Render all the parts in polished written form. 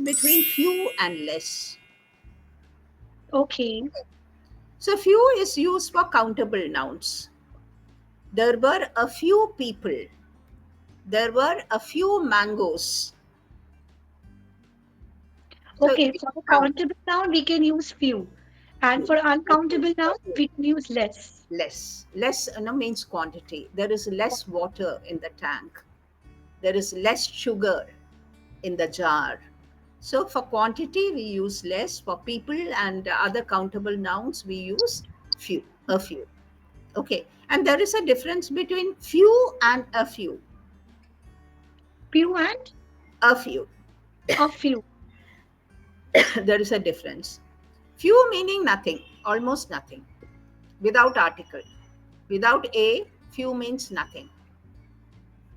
between few and less. Okay. So few is used for countable nouns. There were a few people. There were a few mangoes. So it Okay. is For the count countable noun, we can use few. And few. for uncountable noun, we can use less. Less. Less means quantity. There is less water in the tank. There is less sugar in the jar. So for quantity, we use less. For people and other countable nouns, we use few, a few. Okay. And there is a difference between few and a few. Few and A few. a few. There is a difference. Few meaning nothing, almost nothing, without article. Without a, few means nothing.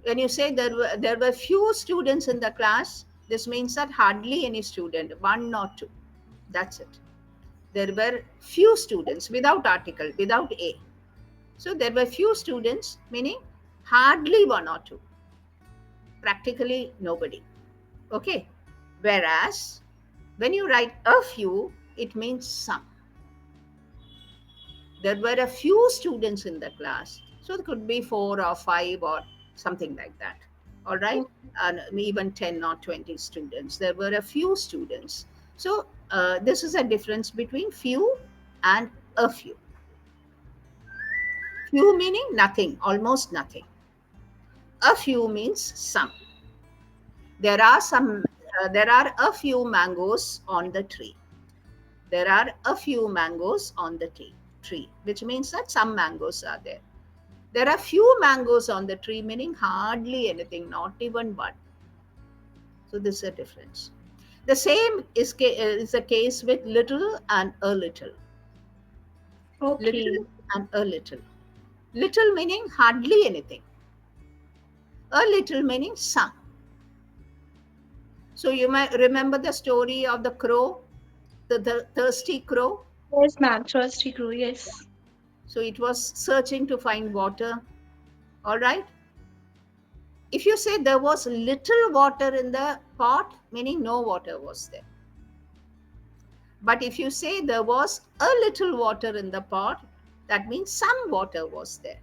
When you say there were few students in the class, this means that hardly any student, one or two. That's it. There were few students without article, without a. So there were few students, meaning hardly one or two, practically nobody. Okay. Whereas when you write a few, it means some. There were a few students in the class. So it could be 4 or 5 or something like that. All right. Okay. And even 10 or 20 students. There were a few students. So this is a difference between few and a few. Few meaning nothing, almost nothing. A few means some. There are some. There are a few mangoes on the tree. There are a few mangoes on the tree, which means that some mangoes are there. There are few mangoes on the tree, meaning hardly anything, not even one. So this is a difference. The same is the case with little and a little. Okay. Little and a little. Little meaning hardly anything. A little meaning some. So you might remember the story of the crow, the thirsty crow. Yes, ma'am. Thirsty crew. Yes. So it was searching to find water. All right. If you say there was little water in the pot, meaning no water was there. But if you say there was a little water in the pot, that means some water was there.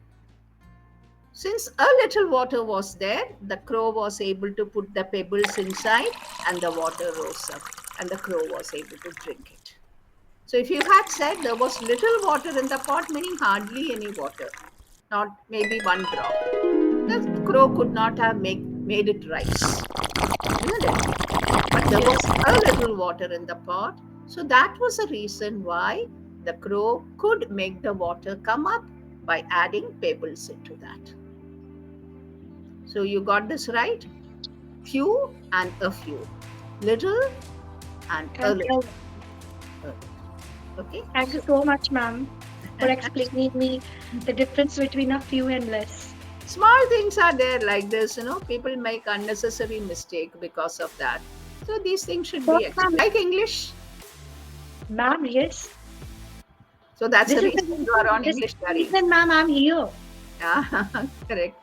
Since a little water was there, the crow was able to put the pebbles inside and the water rose up and the crow was able to drink it. So if you had said there was little water in the pot, meaning hardly any water, not maybe one drop, the crow could not have made it rise, isn't it? But there was Yes. a little water in the pot. So that was the reason why the crow could make the water come up by adding pebbles into that. So you got this right? Few and a few. Little and a And little. Okay? thank you So so much, ma'am, for explaining me the difference between a few and less. small things are there like this, people make unnecessary mistake because of that. So these things should So, be ma'am, like English. ma'am, yes. So that's the This is reason you are on this is English the Yaari. reason, ma'am, I'm here. Yeah, correct.